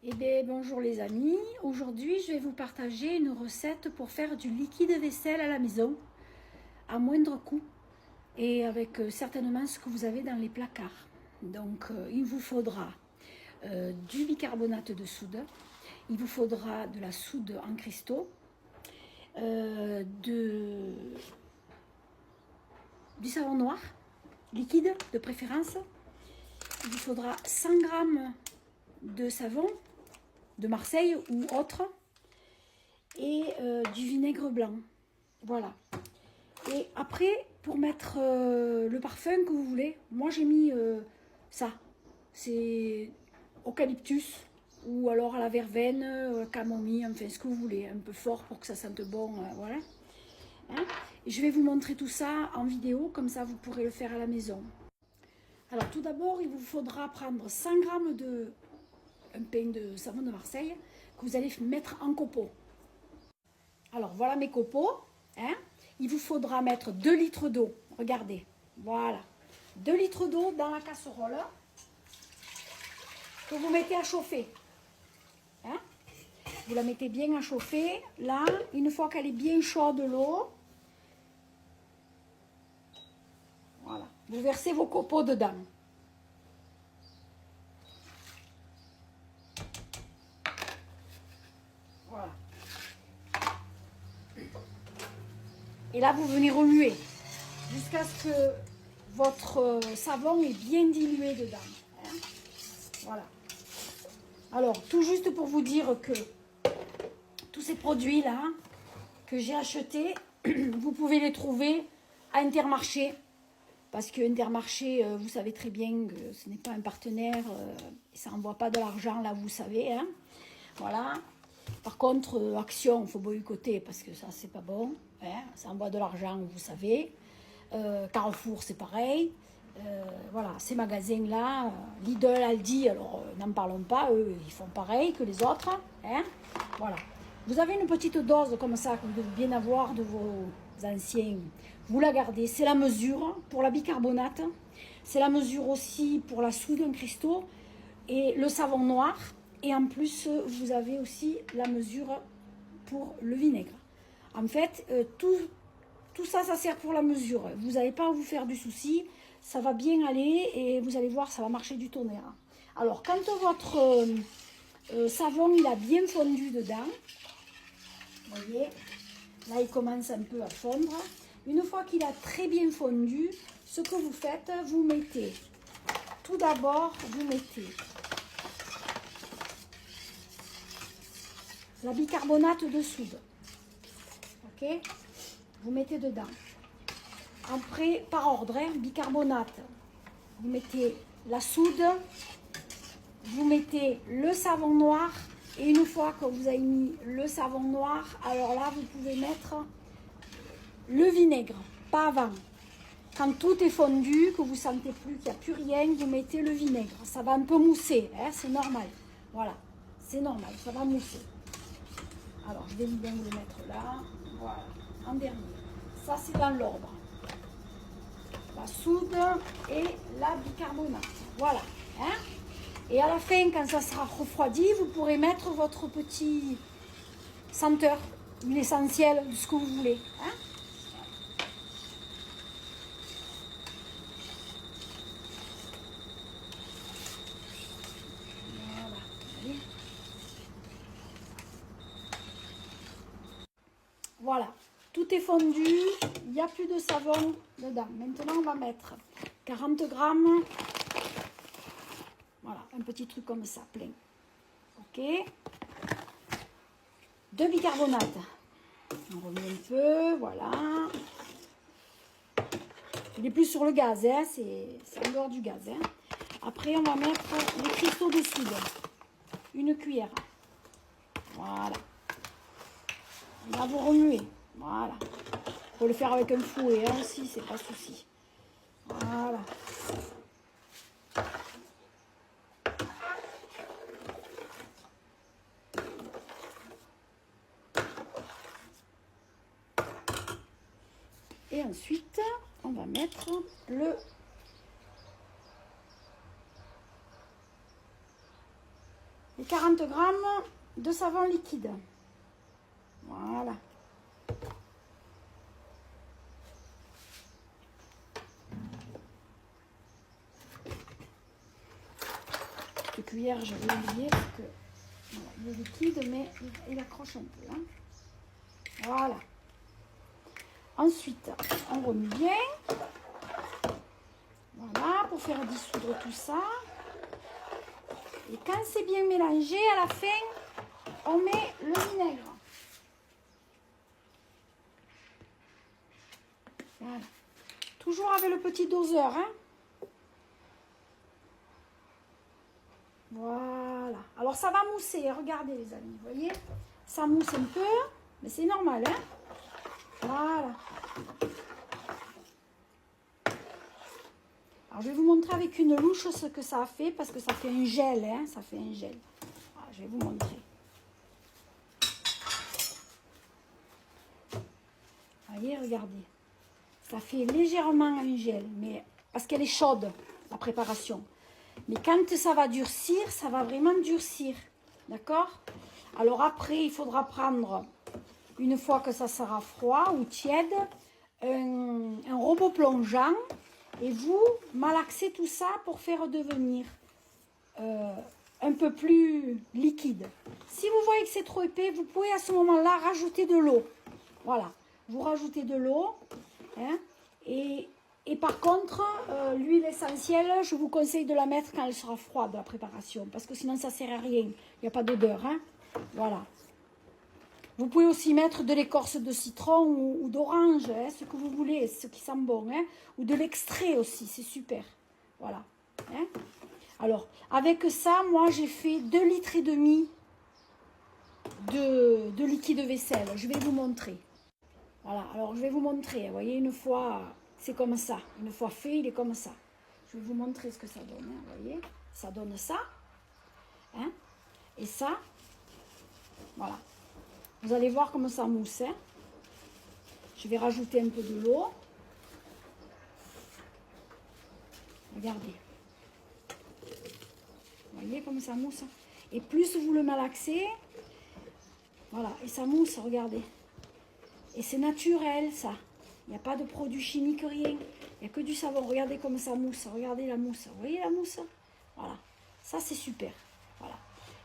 Eh bien, bonjour les amis. Aujourd'hui, je vais vous partager une recette pour faire du liquide vaisselle à la maison, à moindre coût, et avec certainement ce que vous avez dans les placards. Donc, il vous faudra du bicarbonate de soude, il vous faudra de la soude en cristaux, du savon noir, liquide de préférence. Il vous faudra 100 grammes de savon de Marseille ou autre, et du vinaigre blanc. Voilà. Et après, pour mettre le parfum que vous voulez, moi j'ai mis ça. C'est eucalyptus ou alors à la verveine, camomille, enfin ce que vous voulez, un peu fort pour que ça sente bon. Voilà. Hein, et je vais vous montrer tout ça en vidéo, comme ça vous pourrez le faire à la maison. Alors tout d'abord, il vous faudra prendre 100 grammes de un pain de savon de Marseille que vous allez mettre en copeaux. Alors voilà mes copeaux. Hein. Il vous faudra mettre 2 litres d'eau. Regardez. Voilà. 2 litres d'eau dans la casserole que vous mettez à chauffer. Hein. Vous la mettez bien à chauffer. Là, une fois qu'elle est bien chaude l'eau, voilà. Vous versez vos copeaux dedans. Voilà. Et là, vous venez remuer jusqu'à ce que votre savon est bien dilué dedans. Hein. Voilà. Alors, tout juste pour vous dire que tous ces produits-là que j'ai achetés, vous pouvez les trouver à Intermarché. Parce que Intermarché, vous savez très bien que ce n'est pas un partenaire, et ça n'envoie pas de l'argent là, vous savez. Hein. Voilà. Par contre, Action, il faut boycotter parce que ça, c'est pas bon. Hein. Ça envoie de l'argent, vous savez. Carrefour, c'est pareil. Voilà, ces magasins-là, Lidl, Aldi, alors n'en parlons pas, eux, ils font pareil que les autres. Hein. Voilà. Vous avez une petite dose comme ça que vous devez bien avoir de vos anciens. Vous la gardez. C'est la mesure pour la bicarbonate. C'est la mesure aussi pour la soude en cristaux et le savon noir. Et en plus, vous avez aussi la mesure pour le vinaigre. En fait, tout ça, ça sert pour la mesure. Vous n'allez pas à vous faire du souci. Ça va bien aller et vous allez voir, ça va marcher du tonnerre. Alors, quand votre savon, il a bien fondu dedans, vous voyez, là, il commence un peu à fondre. Une fois qu'il a très bien fondu, ce que vous faites, vous mettez, tout d'abord, vous mettez la bicarbonate de soude. Ok? Vous mettez dedans. Après, par ordre, hein, bicarbonate. Vous mettez la soude, vous mettez le savon noir. Et une fois que vous avez mis le savon noir, alors là, vous pouvez mettre le vinaigre, pas avant. Quand tout est fondu, que vous ne sentez plus qu'il n'y a plus rien, vous mettez le vinaigre. Ça va un peu mousser, hein, c'est normal. Voilà, c'est normal, ça va mousser. Alors, je vais bien vous le mettre là. Voilà, en dernier. Ça, c'est dans l'ordre. La soude et la bicarbonate. Voilà. Hein. Et à la fin, quand ça sera refroidi, vous pourrez mettre votre petit senteur, l'huile essentielle, de ce que vous voulez. Hein. Voilà. Allez. Voilà. Tout est fondu. Il n'y a plus de savon dedans. Maintenant, on va mettre 40 grammes. Voilà, un petit truc comme ça, plein. Ok. De bicarbonate. On remet un peu, voilà. Il est plus sur le gaz, hein, c'est en dehors du gaz. Hein. Après, on va mettre les cristaux de soude. Une cuillère. Voilà. Et là, vous remuez. Voilà. Il faut le faire avec un fouet hein, aussi, c'est pas souci. Voilà. Et ensuite, on va mettre et 40 grammes de savon liquide. Voilà. Cette cuillère, j'avais oublié parce que voilà, il est liquide, mais il accroche un peu. Hein. Voilà. Ensuite, on remue bien. Voilà, pour faire dissoudre tout ça. Et quand c'est bien mélangé, à la fin, on met le vinaigre. Voilà. Toujours avec le petit doseur. Hein. Voilà. Alors, ça va mousser. Regardez, les amis. Vous voyez? Ça mousse un peu, mais c'est normal. Hein. Voilà. Alors, je vais vous montrer avec une louche ce que ça a fait, parce que ça fait un gel. Hein. Ça fait un gel. Voilà, je vais vous montrer. Vous voyez, regardez. Ça fait légèrement un gel, mais parce qu'elle est chaude, la préparation. Mais quand ça va durcir, ça va vraiment durcir. D'accord? Alors après, il faudra prendre, une fois que ça sera froid ou tiède, un robot plongeant et vous malaxez tout ça pour faire devenir un peu plus liquide. Si vous voyez que c'est trop épais, vous pouvez à ce moment-là rajouter de l'eau. Voilà, vous rajoutez de l'eau. Hein, et par contre, l'huile essentielle, je vous conseille de la mettre quand elle sera froide, la préparation. Parce que sinon, ça ne sert à rien. Il n'y a pas d'odeur. Hein, voilà. Vous pouvez aussi mettre de l'écorce de citron ou d'orange, hein, ce que vous voulez, ce qui sent bon. Hein, ou de l'extrait aussi, c'est super. Voilà. Hein. Alors, avec ça, moi, j'ai fait 2,5 litres de liquide vaisselle. Je vais vous montrer. Voilà, alors je vais vous montrer. Vous voyez, une fois, c'est comme ça. Une fois fait, il est comme ça. Je vais vous montrer ce que ça donne. Hein, vous voyez, ça donne ça. Hein, et ça, voilà. Vous allez voir comment ça mousse. Hein. Je vais rajouter un peu de l'eau. Regardez. Vous voyez comme ça mousse. Et plus vous le malaxez, voilà, et ça mousse, regardez. Et c'est naturel, ça. Il n'y a pas de produits chimiques, rien. Il n'y a que du savon. Regardez comme ça mousse. Regardez la mousse. Vous voyez la mousse? Voilà. Ça, c'est super. Voilà.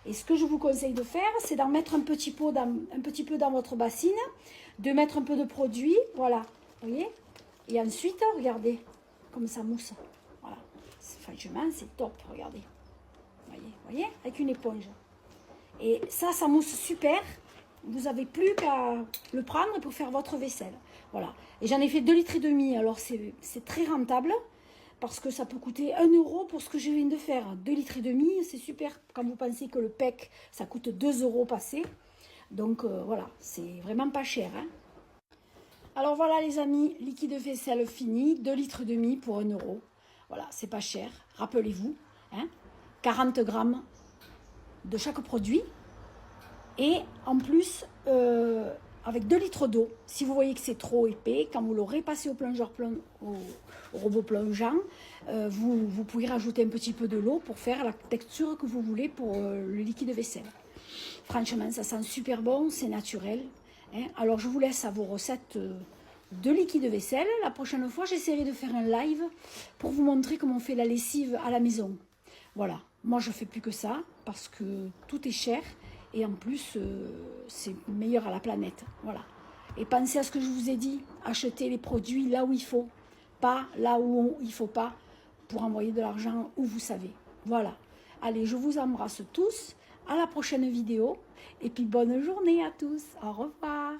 Et ce que je vous conseille de faire, c'est d'en mettre un petit peu dans votre bassine, de mettre un peu de produit. Voilà. Vous voyez? Et ensuite, regardez comme ça mousse. Voilà. Franchement, c'est top. Regardez. Vous voyez? Avec une éponge. Et ça, ça mousse super. Vous n'avez plus qu'à le prendre pour faire votre vaisselle. Voilà. Et j'en ai fait 2,5 litres. Alors, c'est très rentable parce que ça peut coûter 1 € pour ce que je viens de faire. 2,5 litres, c'est super quand vous pensez que le PEC, ça coûte 2 € passé. Donc, voilà, c'est vraiment pas cher. Hein. Alors, voilà, les amis, liquide vaisselle fini, 2,5 litres pour 1 €. Voilà, c'est pas cher. Rappelez-vous, hein, 40 grammes de chaque produit. Et en plus, avec 2 litres d'eau, si vous voyez que c'est trop épais, quand vous l'aurez passé au robot plongeant, vous pouvez rajouter un petit peu de l'eau pour faire la texture que vous voulez pour le liquide vaisselle. Franchement, ça sent super bon, c'est naturel. Hein. Alors, je vous laisse à vos recettes de liquide vaisselle. La prochaine fois, j'essaierai de faire un live pour vous montrer comment on fait la lessive à la maison. Voilà, moi, je ne fais plus que ça parce que tout est cher. Et en plus, c'est meilleur à la planète. Voilà. Et pensez à ce que je vous ai dit. Achetez les produits là où il faut. Pas là où il ne faut pas. Pour envoyer de l'argent où vous savez. Voilà. Allez, je vous embrasse tous. À la prochaine vidéo. Et puis, bonne journée à tous. Au revoir.